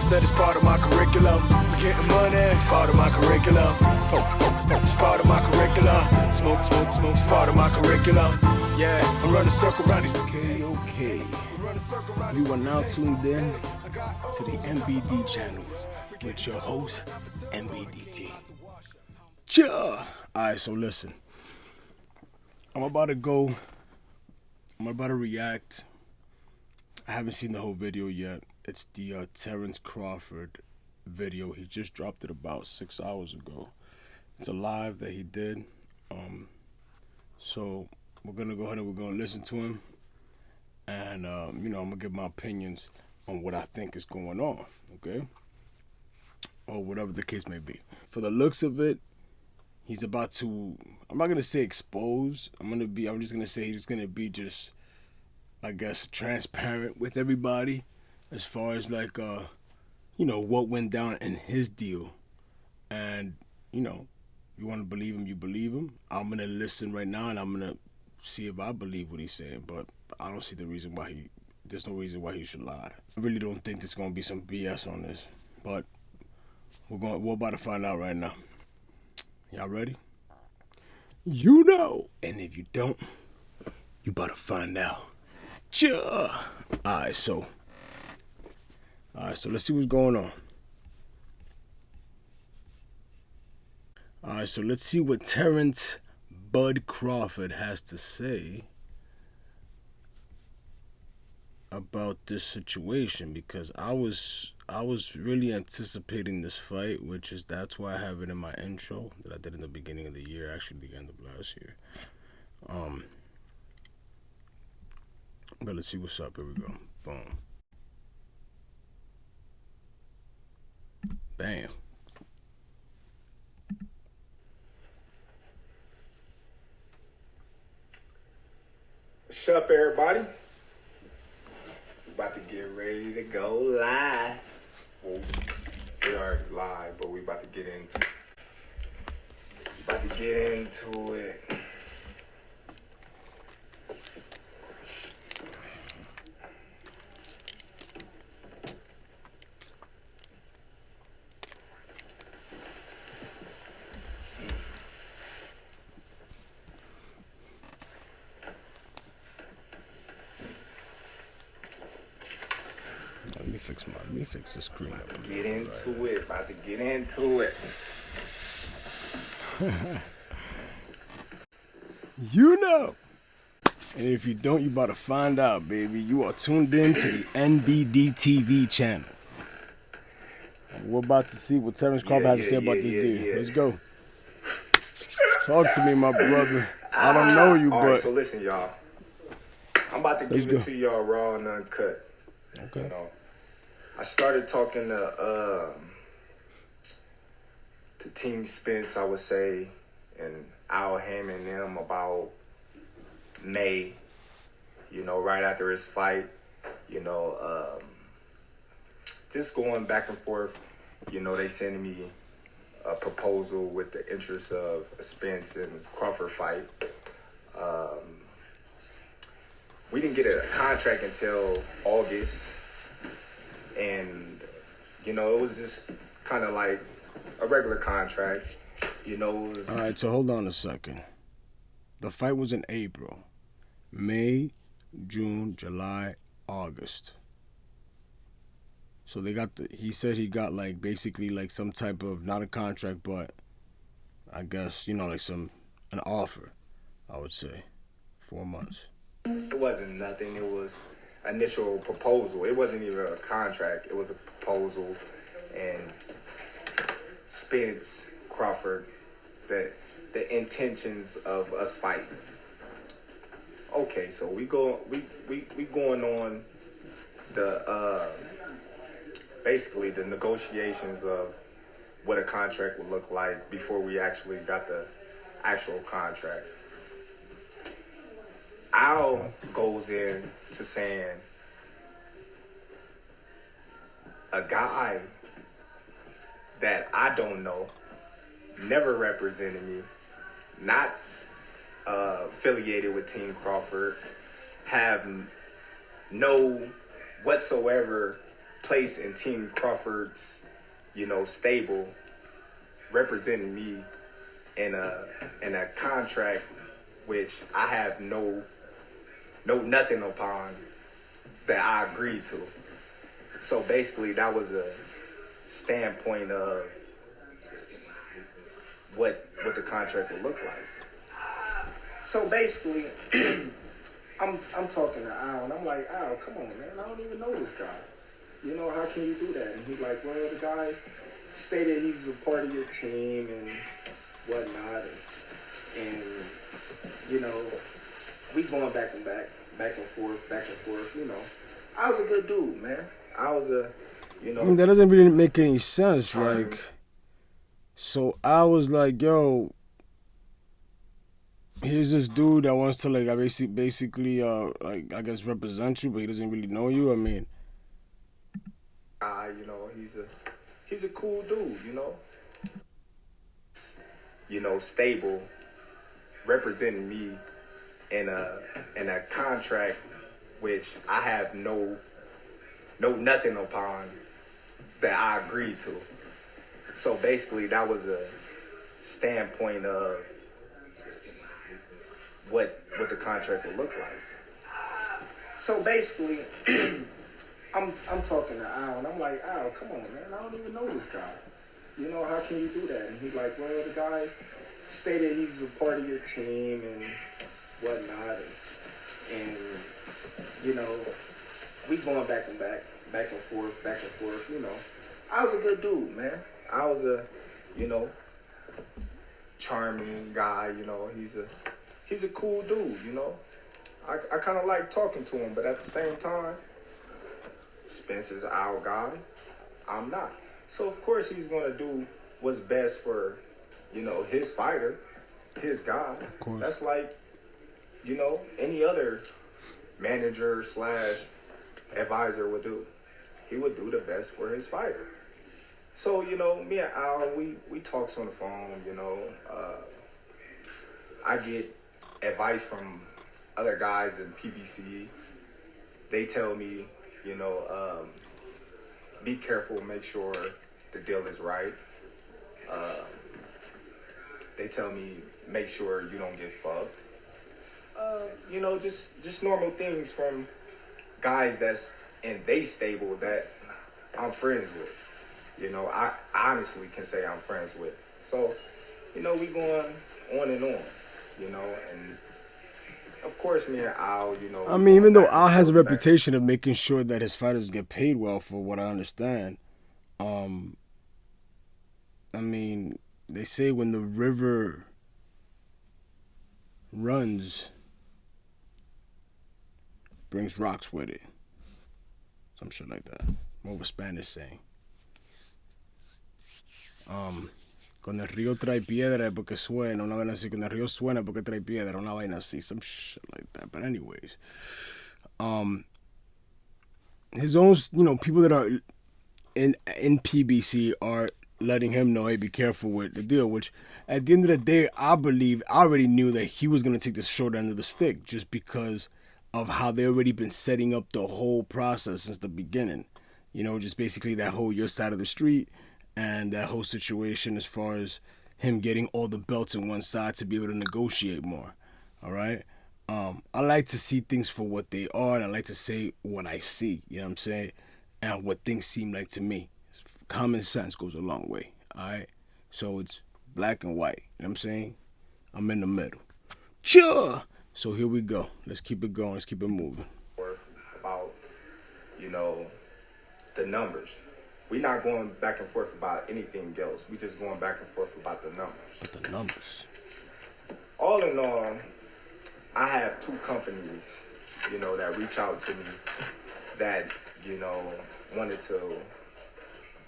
Said it's part of my curriculum. We getting money, it's part of my curriculum. It's part of my curriculum. Smoke, smoke, smoke, it's part of my curriculum. Yeah, I'm running a circle around these. Okay. You are now tuned in to the MBD channel with your host, MBDT. Yeah. Alright, so listen. I'm about to react. I haven't seen the whole video yet. It's the Terence Crawford video. He just dropped it about 6 hours ago. It's a live that he did. So we're gonna go ahead and we're gonna listen to him, and I'm gonna give my opinions on what I think is going on, okay, or whatever the case may be. For the looks of it, he's about to. I'm not gonna say expose. I'm just gonna say he's gonna be just, I guess, transparent with everybody, as far as like what went down in his deal, and you want to believe him, you believe him. I'm gonna listen right now, and I'm gonna see if I believe what he's saying. But I don't see the reason why there's no reason why he should lie. I really don't think there's gonna be some BS on this. But we're about to find out right now. Y'all ready? And if you don't, you about to find out. Alright, so let's see what's going on. Alright, so let's see what Terence Bud Crawford has to say about this situation, because I was really anticipating this fight, that's why I have it in my intro that I did in the beginning of the year, actually the end of last year. But let's see what's up. Here we go. Boom. Bam. What's up, everybody? We about to get ready to go live. Well, we already live, but we about to get into it. Let me fix the screen up. About to get into it. And if you don't, you about to find out, baby. You are tuned in to the NBD TeeV channel. We're about to see what Terence Crawford has to say about this deal. Let's go. Talk to me, my brother. I don't know you, all but... right, so listen, y'all. I'm about to give it to y'all raw and uncut. Okay. I started talking to Team Spence, I would say, and Al Hammond and them about May, right after his fight, just going back and forth. They sending me a proposal with the interest of a Spence and Crawford fight. We didn't get a contract until August. And, it was just kind of like a regular contract. All right, so hold on a second. The fight was in April. May, June, July, August. So he said he got basically some type of, not a contract, but I guess, an offer, I would say. 4 months. It wasn't nothing. It was initial proposal. It wasn't even a contract. It was a proposal, and Spence, Crawford, the intentions of us fighting. Okay, so we going on the basically the negotiations of what a contract would look like before we actually got the actual contract. Al goes in to saying a guy that I don't know, never represented me, not affiliated with Team Crawford, have no whatsoever place in Team Crawford's, stable, representing me in a contract which I have nothing upon that I agreed to. So basically, that was a standpoint of what the contract would look like. So basically, I'm talking to Al, and I'm like, Al, come on, man, I don't even know this guy. How can you do that? And he's like, well, the guy stated he's a part of your team and whatnot, and we going back and forth. I was a good dude, man. I was I mean, that doesn't really make any sense. Like, so I was like, yo, here's this dude that wants to like basically like I guess represent you, but he doesn't really know you. I mean, he's a cool dude, stable, representing me in a contract which I have nothing upon that I agreed to. So basically, that was a standpoint of what the contract would look like. So basically, I'm talking to Al, and I'm like, Al, come on, man, I don't even know this guy. How can you do that? And he's like, well, the guy stated he's a part of your team and whatnot, and we going back and forth. I was a good dude, man. I was a, charming guy. He's a cool dude. I kind of like talking to him, but at the same time, Spencer's our guy. I'm not. So of course he's gonna do what's best for, his fighter, his guy. Of course. That's like, any other manager / advisor would do. He would do the best for his fighter. So, me and Al, we talks on the phone, I get advice from other guys in PBC. They tell me, be careful, make sure the deal is right. They tell me, make sure you don't get fucked. Just normal things from guys that's in they stable that I'm friends with. I honestly can say I'm friends with. So, we going on and on, and of course me and Al, I mean, even though Al has a reputation of making sure that his fighters get paid well, for what I understand, I mean, they say when the river runs, brings rocks with it. Some shit like that. More of a Spanish saying. Cuando el río trae piedra es porque suena, una vaina así. Cuando el río suena es porque trae piedra, una vaina así. Some shit like that. But anyways, his own, people that are in PBC are letting him know, hey, be careful with the deal. Which, at the end of the day, I believe I already knew that he was gonna take the short end of the stick, just because of how they already been setting up the whole process since the beginning. Just basically that whole your side of the street. And that whole situation as far as him getting all the belts in one side to be able to negotiate more. All right? I like to see things for what they are, and I like to say what I see, you know what I'm saying? And what things seem like to me. Common sense goes a long way, all right? So it's black and white, you know what I'm saying? I'm in the middle. Sure! So here we go. Let's keep it going. Let's keep it moving. About, the numbers. We're not going back and forth about anything else. We just going back and forth about the numbers. But the numbers. All in all, I have two companies, that reach out to me that, wanted to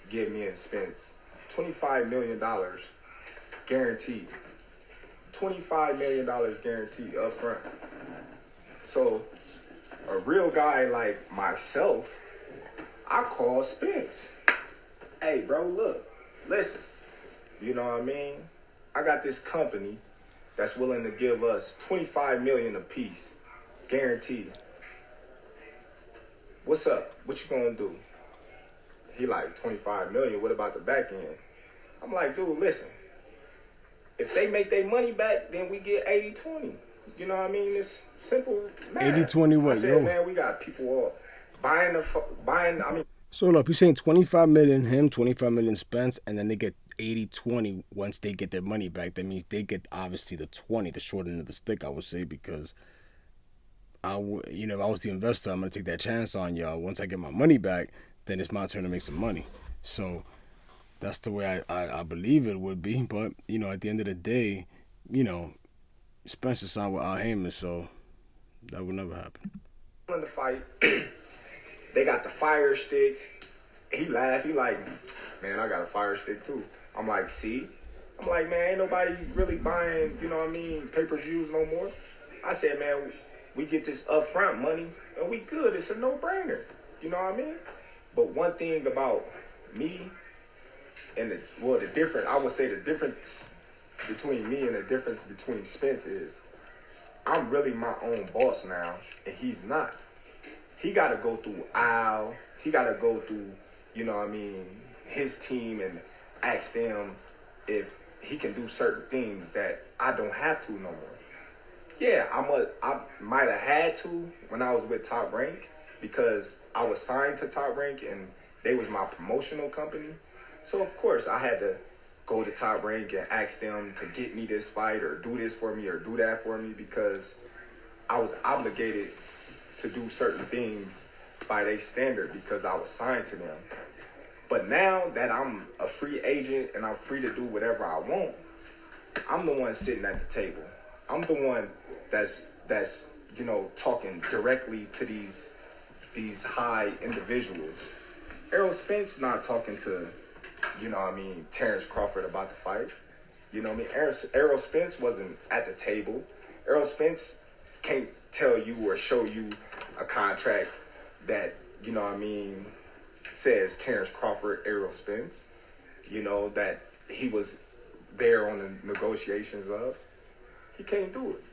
give me and Spence $25 million guaranteed. $25 million guaranteed up front. So a real guy like myself, I call Spence. Hey, bro, look, listen, you know what I mean? I got this company that's willing to give us $25 million a piece, guaranteed. What's up? What you gonna do? He like 25 million. What about the back end? I'm like, dude, listen. If they make their money back, then we get 80-20. You know what I mean? It's simple math. 80-20 what, I said, yo? man, we got people all buying. I mean, So look, you're saying 25 million him, 25 million Spence, and then they get 80-20 once they get their money back. That means they get obviously the 20, the short end of the stick, I would say, because if I was the investor, I'm gonna take that chance on y'all. Once I get my money back, then it's my turn to make some money. So that's the way I believe it would be. But at the end of the day, Spencer signed with Al Heyman, so that would never happen. in the fight, they got the fire sticks. He laughed. He like, man, I got a fire stick too. I'm like, see? I'm like, man, ain't nobody really buying, pay-per-views no more. I said, man, we get this upfront money and we good. It's a no-brainer. You know what I mean? But one thing about me and the difference between me and the difference between Spence is I'm really my own boss now and he's not. He got to go through Al. He got to go through, his team and ask them if he can do certain things that I don't have to no more. Yeah, I might have had to when I was with Top Rank because I was signed to Top Rank and they was my promotional company. So, of course, I had to go to Top Rank and ask them to get me this fight or do this for me or do that for me because I was obligated to do certain things by their standard because I was signed to them. But now that I'm a free agent and I'm free to do whatever I want, I'm the one sitting at the table. I'm the one that's talking directly to these high individuals. Errol Spence not talking to, Terence Crawford about the fight. Errol Spence wasn't at the table. Errol Spence can't tell you or show you a contract that, says Terence Crawford, Errol Spence, that he was there on the negotiations of. He can't do it.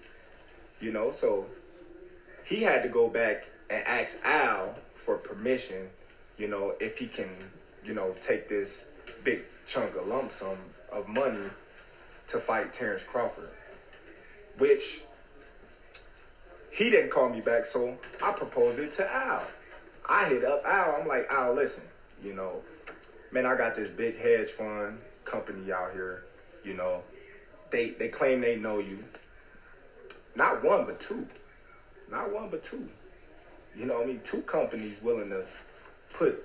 So he had to go back and ask Al for permission, if he can, take this big chunk of lump sum of money to fight Terence Crawford, which he didn't call me back, so I proposed it to Al. I hit up Al. I'm like, Al, listen, man, I got this big hedge fund company out here, They claim they know you. Not one, but two. Not one, but two. Two companies willing to put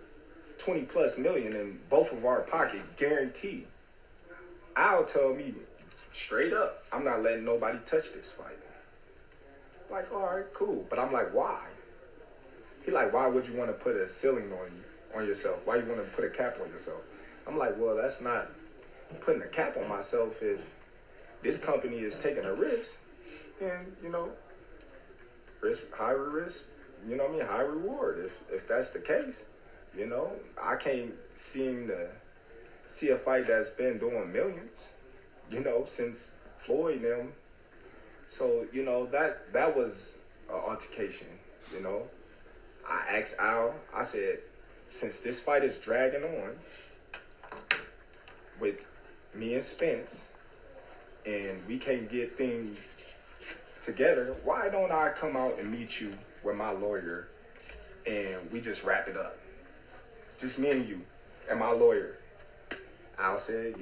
20 plus million in both of our pocket, guaranteed. Al tell me straight up, I'm not letting nobody touch this fight. Like, all right, cool. But I'm like, why? He like, why would you want to put a ceiling on yourself? Why you want to put a cap on yourself? I'm like, well, that's not putting a cap on myself if this company is taking a risk. And, high risk, high reward. If that's the case, I can't seem to see a fight that's been doing millions, since Floyd and them. So, that was an altercation, I asked Al, I said, since this fight is dragging on with me and Spence, and we can't get things together, why don't I come out and meet you with my lawyer and we just wrap it up? Just me and you and my lawyer. Al said,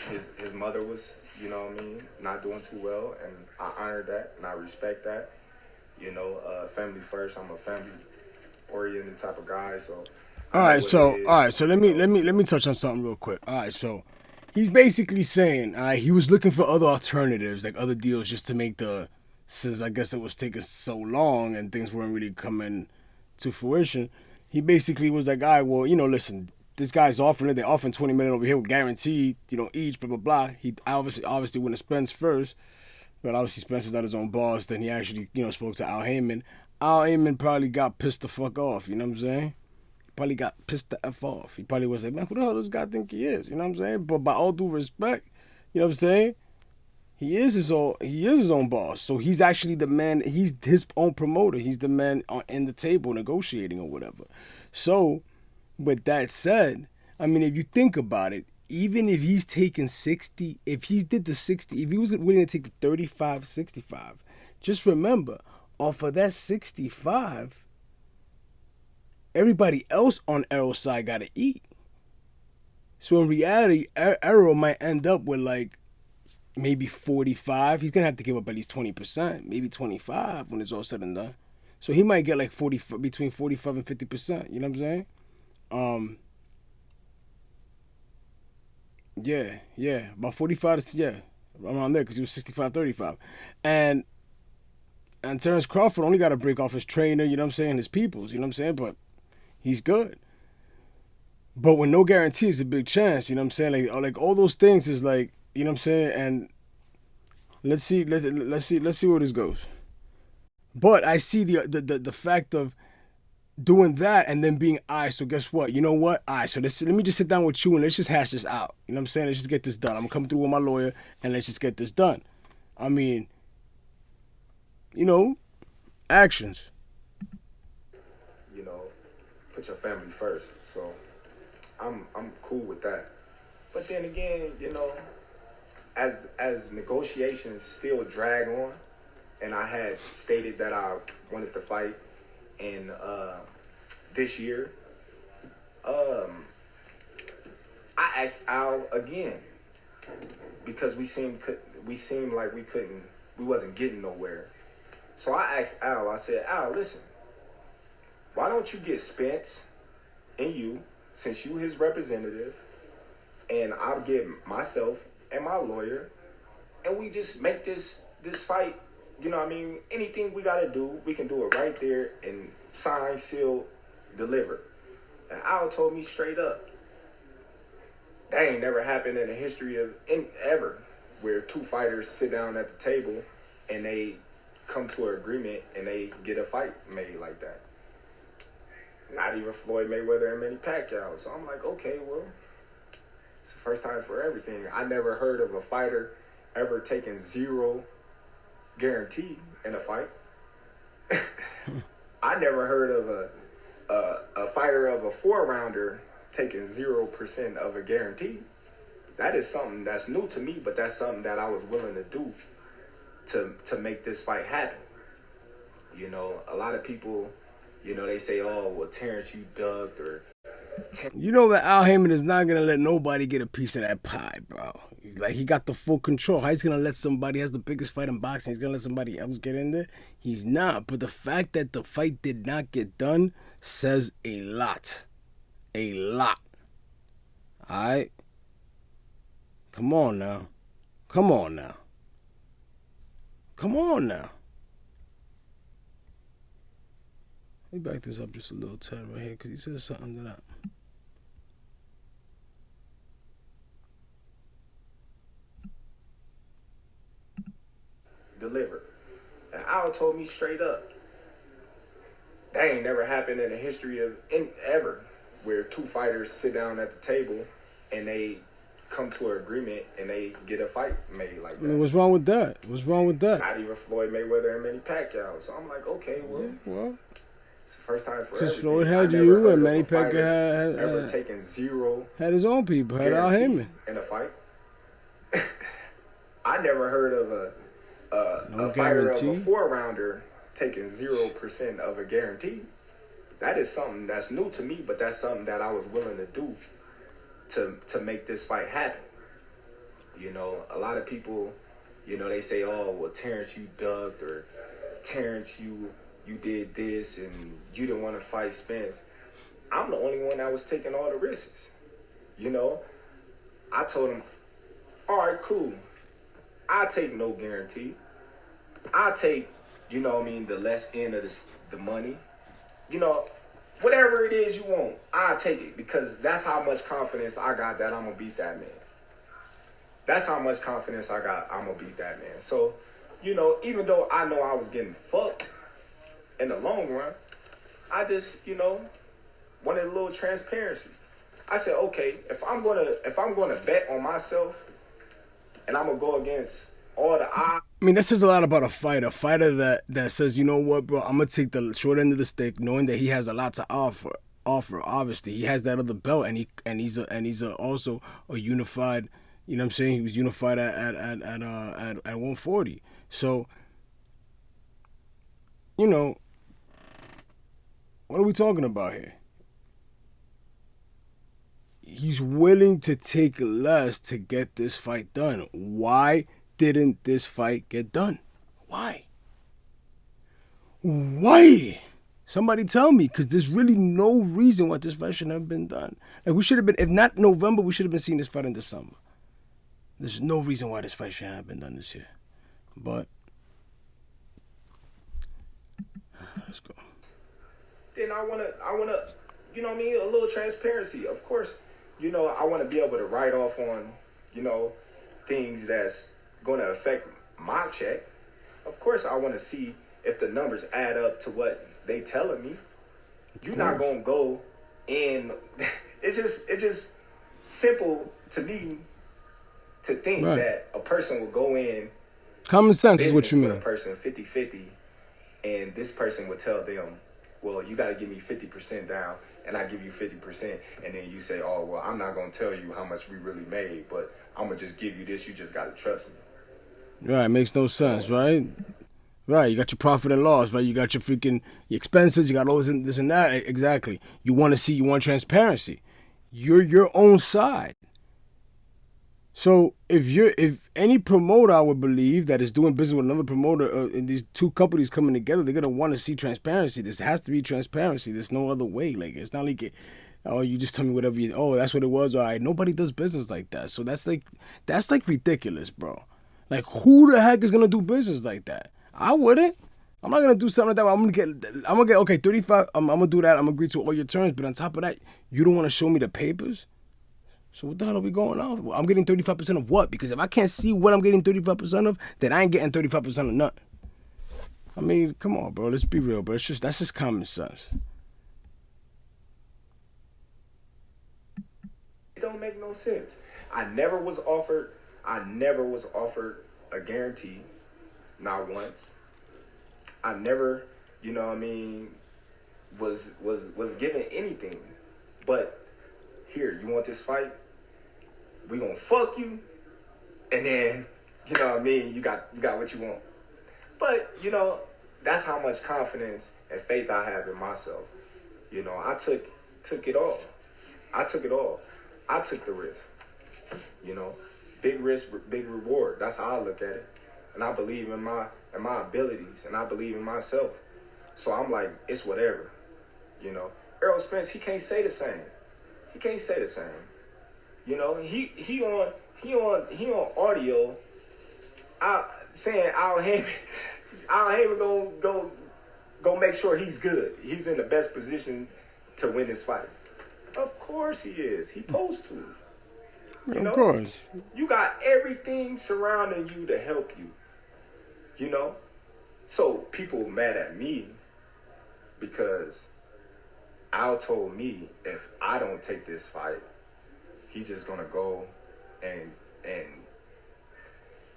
his mother was, not doing too well, and I honor that and I respect that. Family first. I'm a family-oriented type of guy, so. All right, so let me touch on something real quick. All right, so he's basically saying he was looking for other alternatives, like other deals, just to make since I guess it was taking so long and things weren't really coming to fruition. He basically was like, all right, well, listen, this guy's offering $20 million over here with guaranteed, each, blah blah blah. He obviously went to Spence first, but obviously Spencer's not his own boss. Then he actually, spoke to Al Heyman. Al Heyman probably got pissed the fuck off. You know what I'm saying? Probably got pissed the F off. He probably was like, man, who the hell does this guy think he is? You know what I'm saying? But by all due respect, you know what I'm saying? He is his own boss. So he's actually the man. He's his own promoter. He's the man in the table negotiating or whatever. So But that said, I mean, if you think about it, even if he's taking 60, if he did the 60, if he was willing to take the 35, 65, just remember, off of that 65, everybody else on Errol's side got to eat. So in reality, Errol might end up with like maybe 45. He's going to have to give up at least 20%, maybe 25 when it's all said and done. So he might get like 40, between 45 and 50%. You know what I'm saying? Yeah, about 45 to, yeah, around there, because he was 65-35. And Terence Crawford only got to break off his trainer, you know what I'm saying, his peoples, you know what I'm saying, but he's good. But with no guarantee, it's a big chance, you know what I'm saying, like all those things is like, you know what I'm saying, and let's see where this goes. But I see the fact of doing that and then being, all right, so guess what? You know what? All right, so let me just sit down with you and let's just hash this out. You know what I'm saying? Let's just get this done. I'm going to come through with my lawyer and let's just get this done. I mean, you know, actions. You know, put your family first. So I'm cool with that. But then again, you know, as negotiations still drag on, and I had stated that I wanted to fight in this year, I asked Al again because we seemed like we wasn't getting nowhere. So I asked Al. I said, Al, listen, why don't you get Spence and you, since you his representative, and I'll get myself and my lawyer, and we just make this fight. You know what I mean? Anything we got to do, we can do it right there and sign, seal, deliver. And Al told me straight up, that ain't never happened in the history of ever, where two fighters sit down at the table and they come to an agreement and they get a fight made like that. Not even Floyd Mayweather and Manny Pacquiao. So I'm like, okay, well, it's the first time for everything. I never heard of a fighter ever taking zero guarantee in a fight. I never heard of a fighter of a 4-rounder taking 0% of a guarantee. That is something that's new to me, but that's something that I was willing to do to make this fight happen. You know, a lot of people, you know, they say, oh, well, Terence, you ducked, or you know that Al Heyman is not going to let nobody get a piece of that pie, bro. Like, he got the full control. How he's going to let somebody, has the biggest fight in boxing, he's going to let somebody else get in there? He's not. But the fact that the fight did not get done says a lot. A lot. All right? Come on now. Come on now. Come on now. Let me back this up just a little tad right here, because he says something that delivered. And Al told me straight up, that ain't never happened in the history of ever, where two fighters sit down at the table and they come to an agreement and they get a fight made like that. What's wrong with that? What's wrong with that? Not even Floyd Mayweather and Manny Pacquiao. So I'm like, okay, well, it's the first time for everything. Because Floyd had you and Manny Pacquiao ever taken zero. Had his own people. Had Al Heyman in a fight. I never heard of a fighter of a 4-rounder taking 0% of a guarantee. That is something that's new to me, but that's something that I was willing to do to make this fight happen. You know, a lot of people, you know, they say, oh, well, Terence, you ducked, or Terence, you did this and you didn't want to fight Spence. I'm the only one that was taking all the risks. You know, I told him, all right, cool. I take no guarantee. I take, you know what I mean, the less end of the money. You know, whatever it is you want, I'll take it, because that's how much confidence I got that I'm going to beat that man. That's how much confidence I got I'm going to beat that man. So, you know, even though I know I was getting fucked in the long run, I just, you know, wanted a little transparency. I said, okay, if I'm gonna bet on myself and I'm gonna go against all the odds. I mean, that says a lot about a fighter that says, you know what, bro, I'm going to take the short end of the stick knowing that he has a lot to offer. offer. Obviously, he has that other belt, and he's also a unified. You know what I'm saying? He was unified at 140. So, you know, what are we talking about here? He's willing to take less to get this fight done. Why didn't this fight get done? Why? Why? Somebody tell me, because there's really no reason why this fight shouldn't have been done. Like, we should have been, if not November, we should have been seeing this fight in December. There's no reason why this fight shouldn't have been done this year. But, let's go. Then I wanna, you know what I mean, a little transparency. Of course, you know, I want to be able to write off on, you know, things that's going to affect my check. Of course, I want to see if the numbers add up to what they telling me. You're not going to go in. It's just simple to me to think that a person will go in. Common sense is what you mean. With a person 50-50, and this person would tell them, well, you got to give me 50% down, and I give you 50%, and then you say, oh, well, I'm not going to tell you how much we really made, but I'm going to just give you this. You just got to trust me. Right, makes no sense, right? Right, you got your profit and loss, right? You got your your expenses, you got all this and that. Exactly. You want transparency. You're your own side. So if any promoter, I would believe, that is doing business with another promoter, and these two companies coming together, they're gonna want to see transparency. This has to be transparency. There's no other way. Like, it's not like, oh, you just tell me whatever you. Oh, that's what it was. All right, nobody does business like that. So that's like ridiculous, bro. Like, who the heck is gonna do business like that? I wouldn't. I'm not gonna do something like that. I'm gonna get okay, 35. I'm gonna do that. I'm gonna agree to all your terms, but on top of that, you don't want to show me the papers. So what the hell are we going on? Well, I'm getting 35% of what? Because if I can't see what I'm getting 35% of, then I ain't getting 35% of nothing. I mean, come on, bro. Let's be real, bro. That's just common sense. It don't make no sense. I never was offered a guarantee, not once. I never, you know what I mean, was given anything. But here, you want this fight? We gonna fuck you, and then, you know what I mean, you got what you want. But, you know, that's how much confidence and faith I have in myself. You know, I took it all. I took it all. I took the risk. You know, big risk, big reward. That's how I look at it. And I believe in my abilities, and I believe in myself. So I'm like, it's whatever. You know, Errol Spence, he can't say the same. He can't say the same. You know, he on audio, saying Al Heyman go make sure he's good. He's in the best position to win this fight. Of course he is. He supposed to. You know? Of course. You got everything surrounding you to help you. You know? So people mad at me because Al told me if I don't take this fight, he's just gonna go and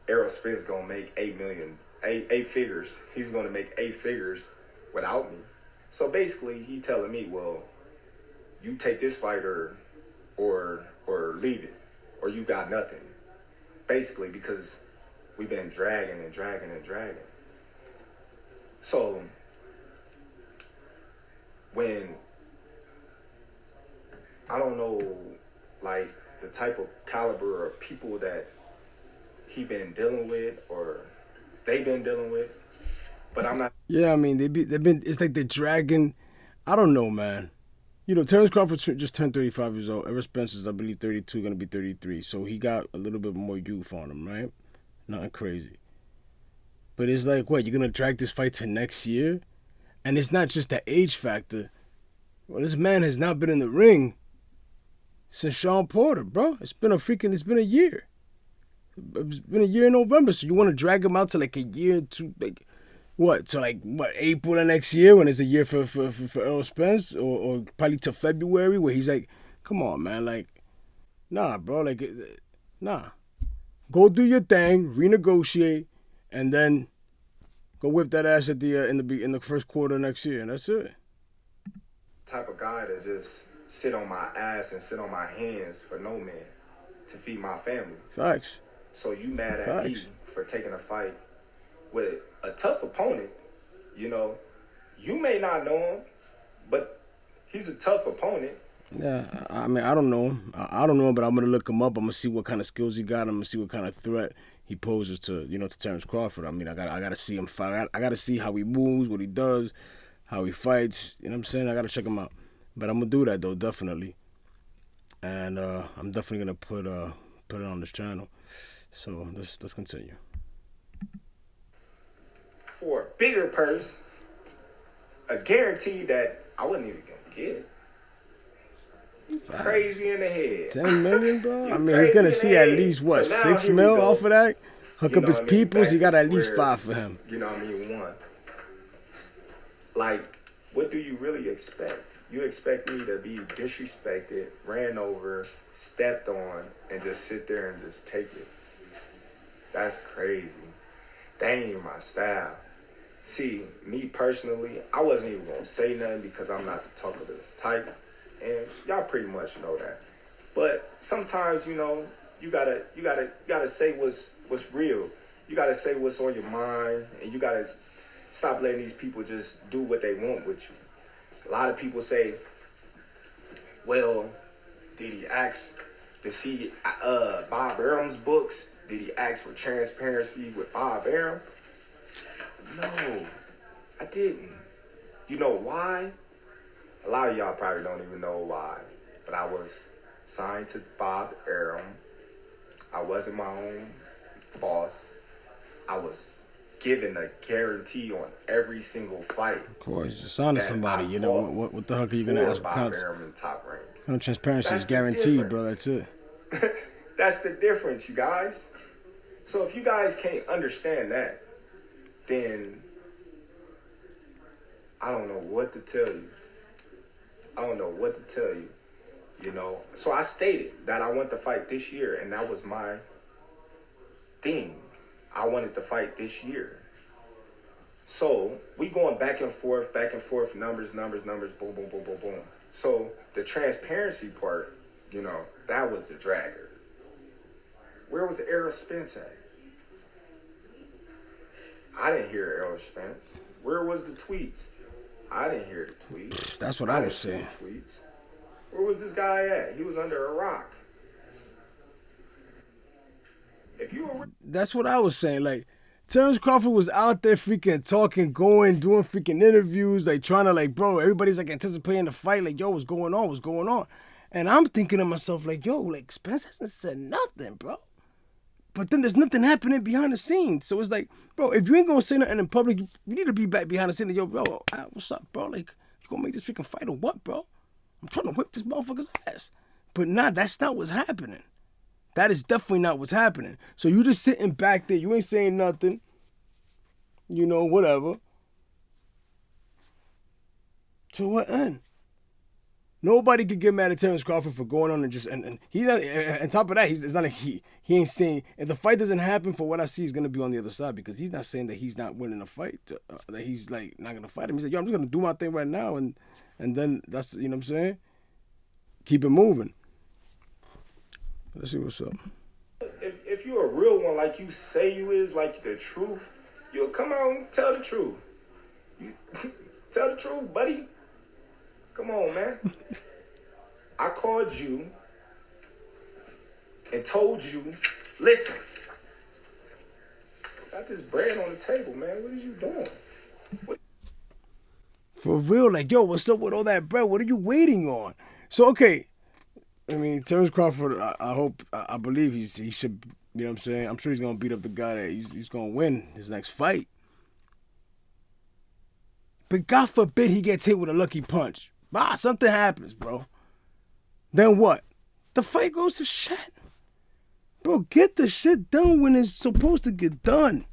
Errol Spence gonna make 8 figures. He's gonna make 8 figures without me. So basically, he telling me, well, you take this fight or leave it, or you got nothing. Basically, because we've been dragging. So when I don't know, like, the type of caliber of people that he been dealing with or they been dealing with, but I'm not. Yeah, I mean, they've been. It's like they're dragging. I don't know, man. You know, Terence Crawford just turned 35 years old. Errol Spence is, I believe, 32, gonna be 33. So he got a little bit more youth on him, right? Nothing crazy. But it's like, what, you're gonna drag this fight to next year? And it's not just the age factor. Well, this man has not been in the ring since Sean Porter, bro. It's been a year. It's been a year in November. So you want to drag him out to like a year to like what? So like what? April of next year when it's a year for Errol Spence, or probably to February where he's like, come on, man, like, nah, bro, like, nah. Go do your thing, renegotiate, and then go whip that ass at the in the first quarter next year, and that's it. type of guy to just sit on my ass and sit on my hands for no man to feed my family. Facts. So you mad at me for taking a fight with a tough opponent, you know. You may not know him, but he's a tough opponent. Yeah, I mean, I don't know him. I don't know him, but I'm going to look him up. I'm going to see what kind of skills he got. I'm going to see what kind of threat he poses to, you know, to Terence Crawford. I mean, I got to see him fight. I got to see how he moves, what he does, how he fights. You know what I'm saying? I got to check him out. But I'm going to do that, though, definitely. And I'm definitely going to put it on this channel. So let's continue. For a bigger purse, a guarantee that I wasn't even going to get. You crazy in the head. 10 million, bro? I mean, he's going to see at least, what, so 6 mil off of that? Hook up his peoples, he got at least 5 for him. You know what I mean? 1. Like, what do you really expect? You expect me to be disrespected, ran over, stepped on, and just sit there and just take it. That's crazy. That ain't even my style. See, me personally, I wasn't even going to say nothing because I'm not the talkative type. And y'all pretty much know that. But sometimes, you know, you gotta say what's real. You gotta say what's on your mind, and you gotta stop letting these people just do what they want with you. A lot of people say, well, did he ask to see Bob Arum's books? Did he ask for transparency with Bob Arum? No, I didn't. You know why? A lot of y'all probably don't even know why, but I was signed to Bob Arum. I wasn't my own boss. I was given a guarantee on every single fight. Of course, just sign to somebody. You know what the heck are you gonna ask for? Bob Arum in Top Rank. Kind of transparency is guaranteed, bro. That's it. That's the difference, you guys. So if you guys can't understand that, then I don't know what to tell you. I don't know what to tell you, you know. So I stated that I want to fight this year, and that was my thing. I wanted to fight this year. So we going back and forth, numbers, boom, boom, boom, boom, boom. So the transparency part, you know, that was the dragger. Where was Errol Spence at? I didn't hear Errol Spence. Where was the tweets? I didn't hear the tweets. That's what I was saying. Tweets. Where was this guy at? He was under a rock. If you were... That's what I was saying. Like, Terence Crawford was out there freaking talking, doing freaking interviews, like trying to, like, bro, everybody's like anticipating the fight, like, yo, what's going on? And I'm thinking to myself, like, yo, like, Spence hasn't said nothing, bro. But then there's nothing happening behind the scenes. So it's like, bro, if you ain't gonna say nothing in public, you need to be back behind the scenes. Yo, bro, what's up, bro? Like, you gonna make this freaking fight or what, bro? I'm trying to whip this motherfucker's ass. But nah, that's not what's happening. That is definitely not what's happening. So you just sitting back there, you ain't saying nothing. You know, whatever. To what end? Nobody could get mad at Terence Crawford for going on and just and he's on top of that, it's not like he ain't saying if the fight doesn't happen, for what I see, he's gonna be on the other side, because he's not saying that he's not winning the fight, that he's like not gonna fight him. He's like, yo, I'm just gonna do my thing right now, and then that's, you know what I'm saying, keep it moving. Let's see what's up. If you're a real one, like you say you is, like the truth, you'll come out and tell the truth. You tell the truth, buddy. Come on, man. I called you and told you, listen, got this bread on the table, man. What is you doing? For real, like, yo, what's up with all that bread? What are you waiting on? So, okay, I mean, Terence Crawford, I believe he should, you know what I'm saying? I'm sure he's going to beat up the guy that he's going to win his next fight. But God forbid he gets hit with a lucky punch. Something happens, bro. Then what? The fight goes to shit. Bro, get the shit done when it's supposed to get done.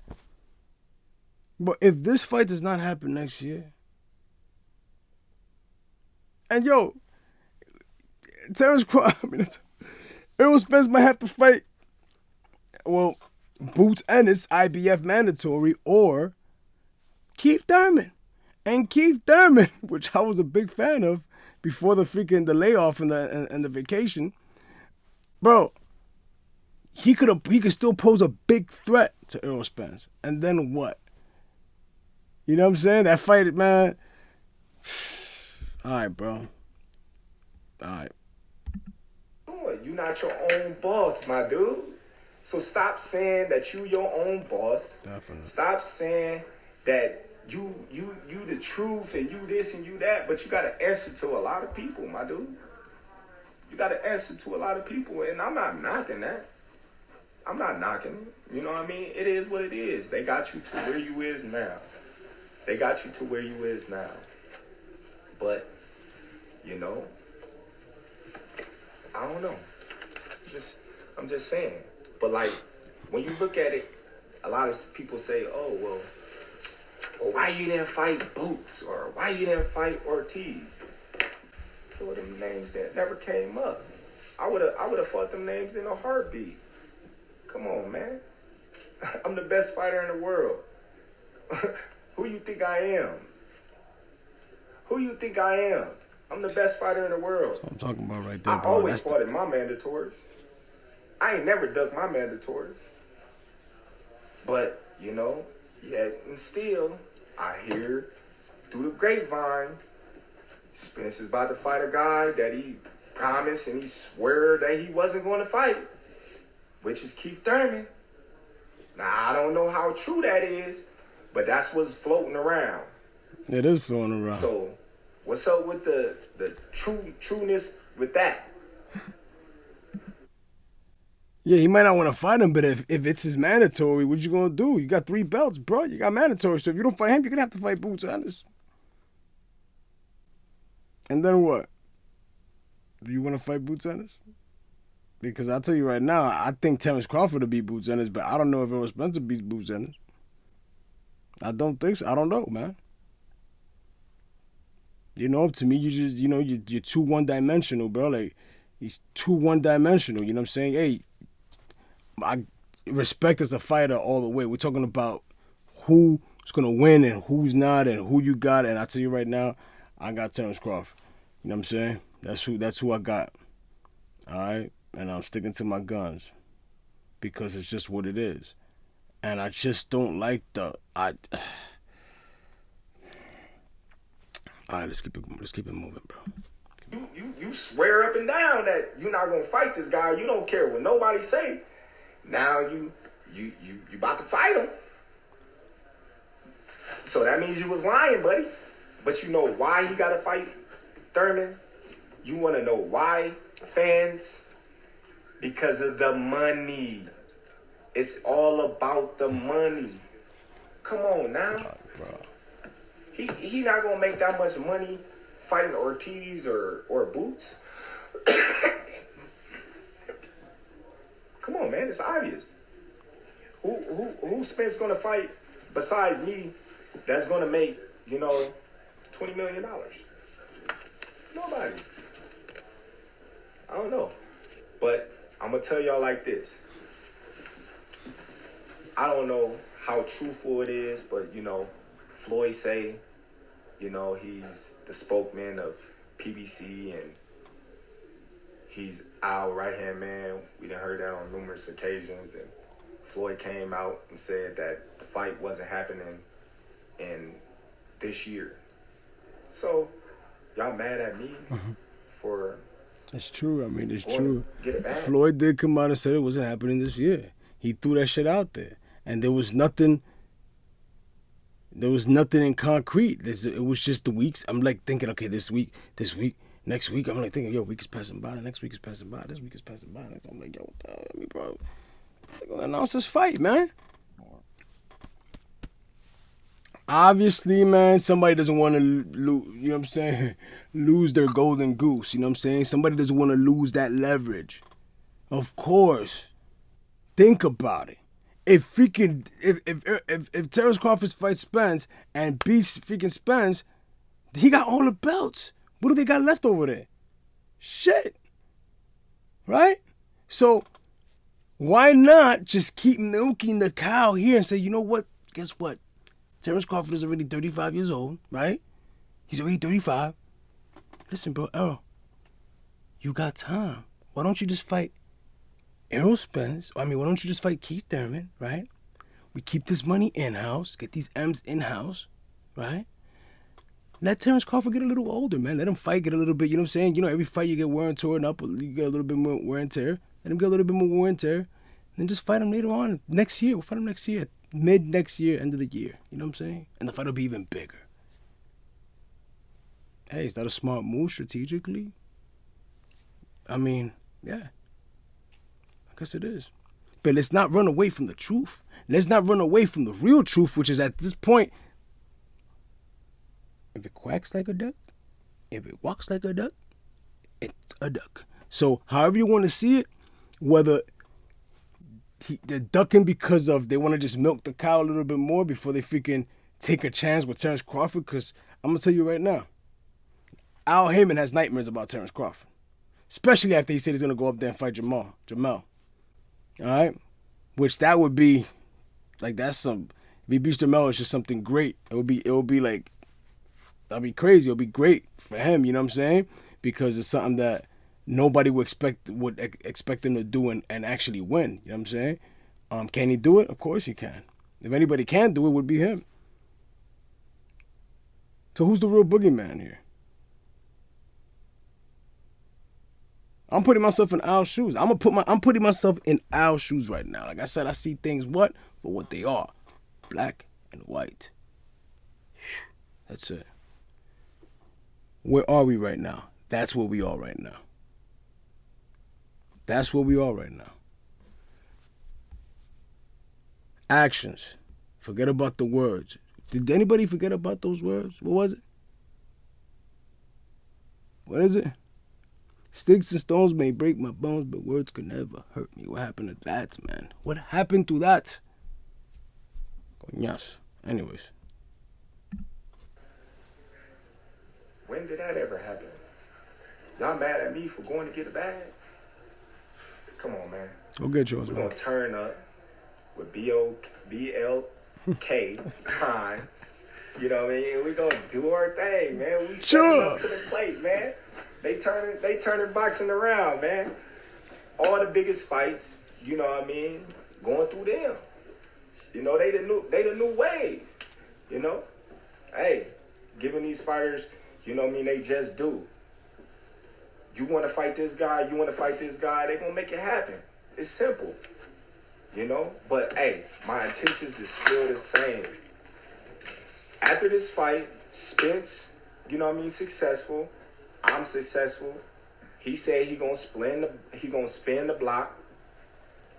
But if this fight does not happen next year, and yo, Terence Crawford, Errol Spence might have to fight, well, Boots Ennis, IBF mandatory, or Keith Thurman. And Keith Thurman, which I was a big fan of, before the freaking the layoff and the vacation, bro. He could still pose a big threat to Errol Spence, and then what? You know what I'm saying? That fight, man. All right, bro. All right. You're not your own boss, my dude. So stop saying that you your own boss. Definitely. Stop saying that you the truth and you this and you that. But you got to answer to a lot of people, my dude. You got to answer to a lot of people, and I'm not knocking that. I'm not knocking it. You know what I mean? It is what it is. They got you to where you is now. They got you to where you is now. But, you know, I don't know. I'm just saying. But like, when you look at it, a lot of people say, "Oh, well, why you didn't fight Boots or why you didn't fight Ortiz?" Those were them names that never came up. I would have fought them names in a heartbeat. Come on, man. I'm the best fighter in the world. Who you think I am? Who you think I am? I'm the best fighter in the world. That's what I'm talking about right there, I bro. always fought in my mandatories. I ain't never ducked my mandatories. But, you know, yet and still, I hear through the grapevine, Spence is about to fight a guy that he promised and he swore that he wasn't going to fight, which is Keith Thurman. Now, I don't know how true that is, but that's what's floating around. It is floating around. So, what's up with the trueness with that? Yeah, he might not want to fight him, but if it's his mandatory, what you gonna do? You got 3 belts, bro. You got mandatory. So if you don't fight him, you're gonna have to fight Boots Ennis. And then what? Do you want to fight Boots Ennis? Because I'll tell you right now, I think Terence Crawford will beat Boots Ennis, but I don't know if Errol Spencer beats Boots Ennis. I don't think so. I don't know, man. You know, to me, you're too one-dimensional, bro. Like, he's too one-dimensional. You know what I'm saying? Hey, I respect as a fighter all the way. We're talking about who's going to win and who's not and who you got. And I tell you right now, I got Terence Crawford. You know what I'm saying? That's who I got. All right? And I'm sticking to my guns because it's just what it is. And I just don't like all right, let's keep it moving, bro. You swear up and down that you're not gonna fight this guy. You don't care what nobody say. Now you about to fight him. So that means you was lying, buddy. But you know why he gotta fight Thurman? You wanna know why, fans? Because of the money. It's all about the money. Come on now. Bro. He not gonna make that much money fighting Ortiz or Boots. Come on, man, it's obvious. Who Spence gonna fight besides me that's gonna make, $20 million? Nobody. I don't know. But I'm gonna tell y'all like this. I don't know how truthful it is, but Floyd say, he's the spokesman of PBC and he's our right-hand man. We done heard that on numerous occasions, and Floyd came out and said that the fight wasn't happening in this year. So, y'all mad at me for... It's true. I mean, it's true. Get it back? Floyd did come out and said it wasn't happening this year. He threw that shit out there. And there was nothing in concrete. It was just the weeks. I'm like thinking, okay, this week, next week. I'm like thinking, week is passing by. The next week is passing by. This week is passing by. I'm like, what the hell? I mean, bro, they're gonna announce this fight, man. Obviously, man, somebody doesn't want to lose. You know what I'm saying? Lose their golden goose. You know what I'm saying? Somebody doesn't want to lose that leverage. Of course. Think about it. If Terence Crawford fights Spence and beats freaking Spence, he got all the belts. What do they got left over there? Shit. Right? So, why not just keep milking the cow here and say, you know what? Guess what? Terence Crawford is already 35 years old, right? He's already 35. listen, bro, Errol, you got time. Why don't you just fight Errol Spence? Why don't you just fight Keith Thurman, right? We keep this money in-house, get these M's in-house, right? Let Terence Crawford get a little older, man. Let him fight, get a little bit, you know what I'm saying? You know, every fight you get wear and torn up, you get a little bit more wear and tear. Let him get a little bit more wear and tear. And then just fight him later on, next year. We'll fight him next year, mid-next year, end of the year. You know what I'm saying? And the fight will be even bigger. Hey, is that a smart move strategically? I mean, yeah. I guess it is. But let's not run away from the truth. Let's not run away from the real truth, which is at this point, if it quacks like a duck, if it walks like a duck, it's a duck. So however you want to see it, whether they're ducking because of they want to just milk the cow a little bit more before they freaking take a chance with Terence Crawford, because I'm going to tell you right now, Al Heyman has nightmares about Terence Crawford, especially after he said he's going to go up there and fight Jamel. All right? Which that would be, like, that's some, if he beats Jamel, it's just something great. It would be like, that'd be crazy. It'll be great for him, you know what I'm saying? Because it's something that nobody would expect him to do and actually win, you know what I'm saying? Can he do it? Of course he can. If anybody can do it, it would be him. So who's the real boogeyman here? I'm putting myself in Al's shoes. I'm putting myself in Al's shoes right now. Like I said, I see things for what they are. Black and white. That's it. Where are we right now? That's where we are right now. That's where we are right now. Actions. Forget about the words. Did anybody forget about those words? What was it? What is it? Sticks and stones may break my bones, but words could never hurt me. What happened to that, man? What happened to that? Yes. Anyways. When did that ever happen? Y'all mad at me for going to get a bag? Come on, man. Go get yours, We're man. going to turn up with BLK crime. You know what I mean? We're going to do our thing, man. We stepping up to the plate, man. They turning boxing around, man. All the biggest fights, you know what I mean, going through them. You know, they the new wave. You know? Hey, giving these fighters, you know what I mean, they just do. You want to fight this guy, they going to make it happen. It's simple. You know? But, hey, my intentions is still the same. After this fight, Spence, you know what I mean, successful. I'm successful. He said he gonna spin the block.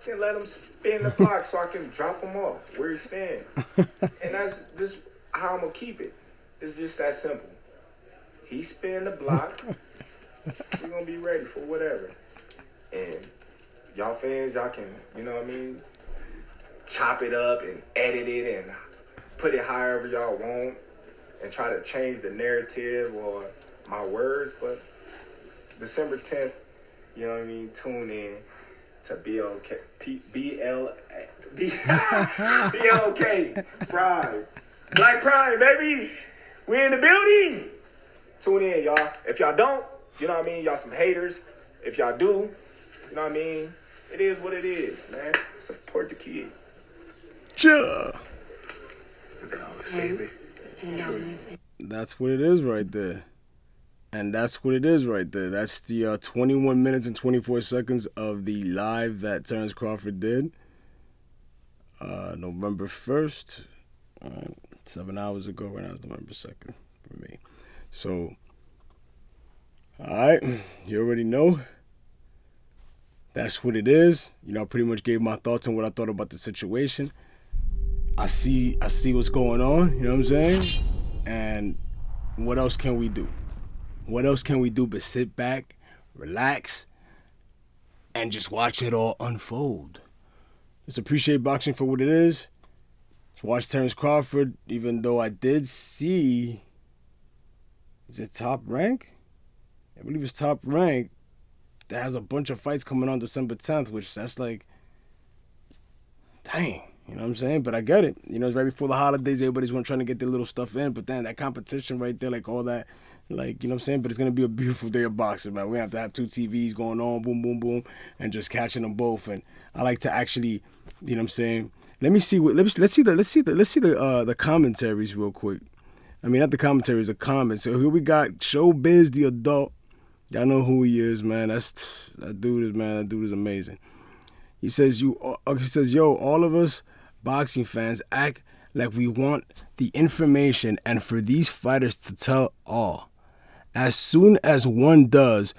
Then let him spin the block so I can drop him off where he's standing. And that's just how I'm gonna keep it. It's just that simple. He spin the block. We're gonna be ready for whatever. And y'all fans, y'all can, you know what I mean, chop it up and edit it and put it however y'all want and try to change the narrative or my words, but December 10th, you know what I mean, tune in to BLK Pride. Black Pride, baby. We in the building. Tune in, y'all. If y'all don't, you know what I mean, y'all some haters. If y'all do, you know what I mean, it is what it is, man. Support the kid. Sure. That's what it is right there. And that's what it is right there. That's the 21 minutes and 24 seconds of the live that Terence Crawford did. November 1st, 7 hours ago. Right now it's November 2nd for me. So, all right, you already know. That's what it is. You know, I pretty much gave my thoughts on what I thought about the situation. I see what's going on, you know what I'm saying? And what else can we do? What else can we do but sit back, relax, and just watch it all unfold? Just appreciate boxing for what it is. Just watch Terence Crawford, even though I did see, is it Top Rank? I believe it's Top Rank that has a bunch of fights coming on December 10th, which that's like, dang. You know what I'm saying? But I get it. You know, it's right before the holidays. Everybody's trying to get their little stuff in. But then that competition right there, like all that Like, you know what I'm saying? But it's going to be a beautiful day of boxing, man. We have to have 2 TVs going on, boom, boom, boom, and just catching them both. And I like to actually, you know what I'm saying? Let's see the commentaries real quick. I mean, not the commentaries, the comments. So here we got Showbiz, the adult. Y'all know who he is, man. That dude is amazing. He says, yo, all of us boxing fans act like we want the information and for these fighters to tell all. As soon as one does,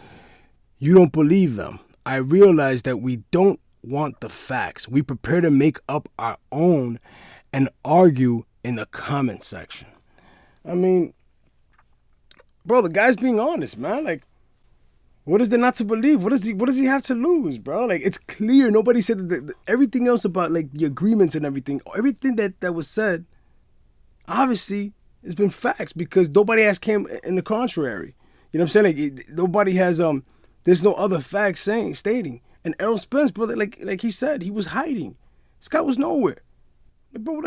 you don't believe them. I realize that we don't want the facts. We prepare to make up our own and argue in the comment section. I mean, bro, the guy's being honest, man. Like, what is there not to believe? What does he have to lose, bro? Like, it's clear. Nobody said that everything else about, like, the agreements and everything that was said, obviously, it's been facts because nobody has came in the contrary. You know what I'm saying? Like, nobody has, there's no other facts stating. And Errol Spence, brother, like he said, he was hiding. This guy was nowhere. Like, bro, what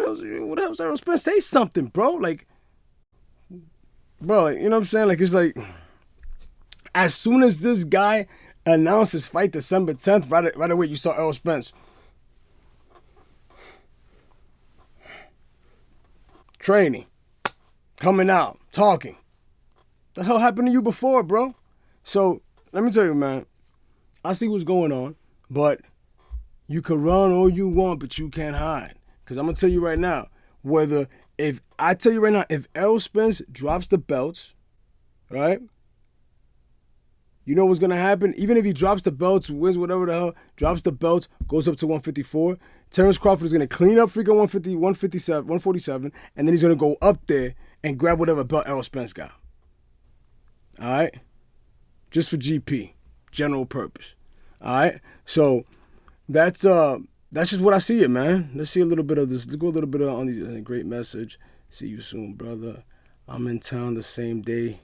the hell's Errol Spence? Say something, bro. Like, bro, like, you know what I'm saying? Like, it's like, as soon as this guy announced his fight December 10th, right away you saw Errol Spence training, coming out, talking. The hell happened to you before, bro? So, let me tell you, man, I see what's going on, but you can run all you want, but you can't hide. Because I'm going to tell you right now, if Errol Spence drops the belts, right? You know what's going to happen? Even if he drops the belts, wins whatever the hell, drops the belts, goes up to 154, Terence Crawford is going to clean up freaking 147, and then he's going to go up there and grab whatever belt Errol Spence got. All right? Just for GP. General purpose. All right? So, that's just what I see it, man. Let's see a little bit of this. Let's go a little bit on the great message. See you soon, brother. I'm in town the same day.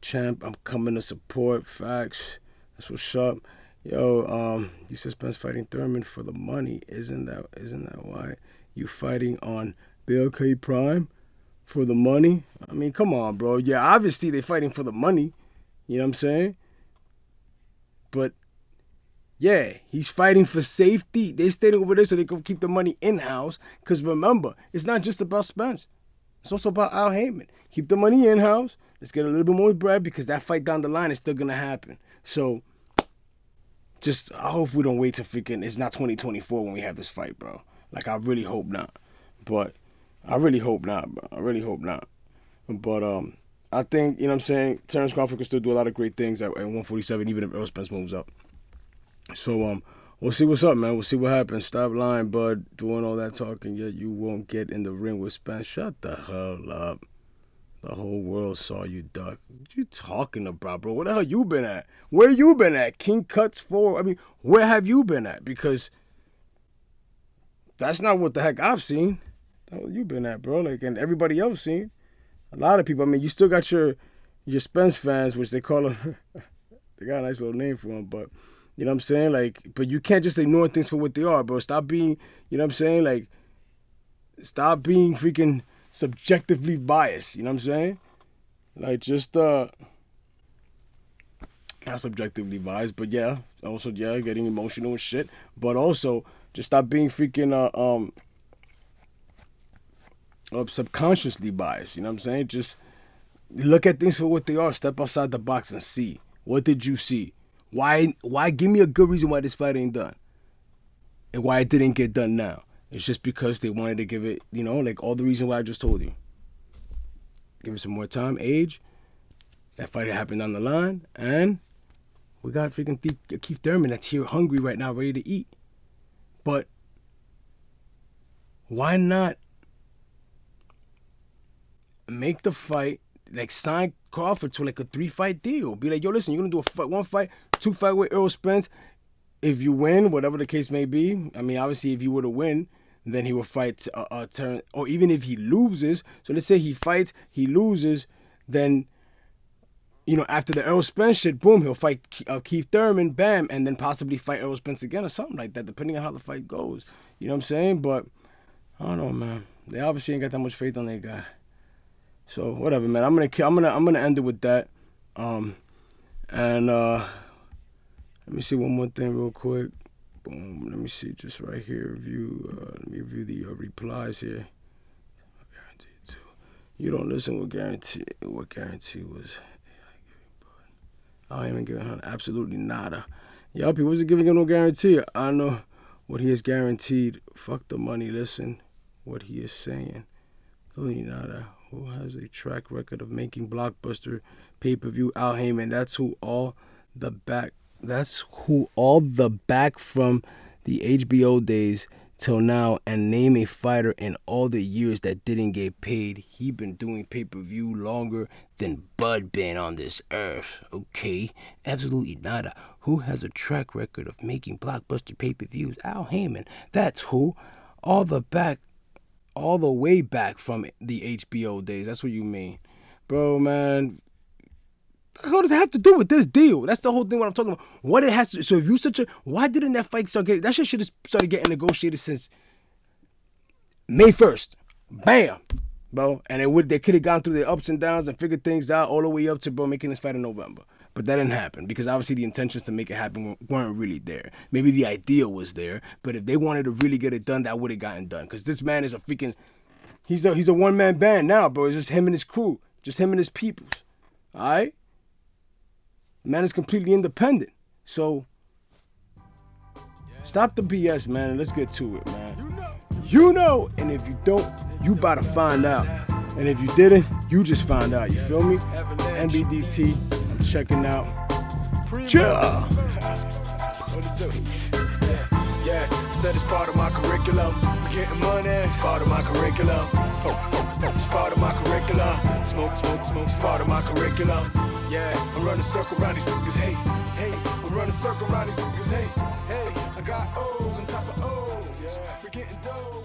Champ, I'm coming to support. Facts. That's what's up. Yo, you said Spence fighting Thurman for the money. Isn't that why you fighting on BLK Prime for the money? I mean, come on, bro. Yeah, obviously they fighting for the money. You know what I'm saying? But yeah, he's fighting for safety. They staying over there so they can keep the money in-house. Because remember, it's not just about Spence. It's also about Al Heyman. Keep the money in-house. Let's get a little bit more bread because that fight down the line is still going to happen. So, I hope we don't wait till freaking, it's not 2024 when we have this fight, bro. Like, I really hope not. But, I really hope not, bro. I really hope not. But, I think, you know what I'm saying, Terence Crawford can still do a lot of great things at 147, even if Errol Spence moves up. So, we'll see what's up, man. We'll see what happens. Stop lying, bud. Doing all that talking, yet you won't get in the ring with Spence. Shut the hell up. The whole world saw you, duck. What you talking about, bro? Where the hell you been at? Where you been at? King Cuts 4. I mean, where have you been at? Because that's not what the heck I've seen. Where you been at, bro? Like, and everybody else seen. A lot of people. I mean, you still got your Spence fans, which they call them. They got a nice little name for them, but you know what I'm saying? Like, but you can't just ignore things for what they are, bro. Stop being, you know what I'm saying? Like, stop being freaking subjectively biased, you know what I'm saying? Like, just, not subjectively biased, but yeah, also, yeah, getting emotional and shit, but also, just stop being freaking, subconsciously biased, you know what I'm saying? Just look at things for what they are, step outside the box and see. What did you see? Why give me a good reason why this fight ain't done? And why it didn't get done now? It's just because they wanted to give it, you know, like all the reason why I just told you. Give it some more time, age. That fight happened down the line. And we got freaking Keith Thurman that's here hungry right now, ready to eat. But why not make the fight, like sign Crawford to like a 3-fight deal? Be like, yo, listen, you're going to do one fight, 2 fight with Errol Spence. If you win, whatever the case may be, I mean, obviously, if you were to win, then he will fight Terence. Or even if he loses, so let's say he fights, he loses, then, you know, after the Errol Spence shit, boom, he'll fight Keith Thurman, bam, and then possibly fight Errol Spence again or something like that, depending on how the fight goes. You know what I'm saying? But, I don't know, man. They obviously ain't got that much faith on that guy. So whatever, man. I'm gonna end it with that. And let me see one more thing real quick. Boom. Let me see just right here. Let me review the replies here. Guaranteed too. You don't listen with guarantee. What guarantee was? I ain't even giving her absolutely nada. Yup, he wasn't giving him no guarantee. I know what he is guaranteed. Fuck the money. Listen, what he is saying. Absolutely nada. Who has a track record of making blockbuster pay-per-view? Al Heyman. That's who all the back from the HBO days till now, and name a fighter in all the years that didn't get paid. He been doing pay-per-view longer than Bud been on this earth. Okay, absolutely nada. Who has a track record of making blockbuster pay-per-views? Al Heyman. That's who. All the way back from the HBO days. That's what you mean. Bro, man. What does it have to do with this deal? That's the whole thing what I'm talking about. What it has to... So if you why didn't that fight start getting... That shit should have started getting negotiated since May 1st. Bam! Bro. And they could have gone through their ups and downs and figured things out all the way up to, bro, making this fight in November. But that didn't happen because obviously the intentions to make it happen weren't really there. Maybe the idea was there, but if they wanted to really get it done, that would have gotten done. Because this man is a freaking... He's a one-man band now, bro. It's just him and his crew. Just him and his peoples. All right? Man is completely independent. So, stop the BS, man, and let's get to it, man. You know, and if you don't, you about to find out. And if you didn't, you just find out. You feel me? NBDT, I'm checking out. Yeah. Yeah, said it's part of my curriculum. We getting money, it's part of my curriculum. It's part of my curriculum. Smoke, it's part of my curriculum. Yeah, I'm running circle around these niggas, hey, I'm running circle around these niggas, hey, I got O's on top of O's, yeah, we're getting dough.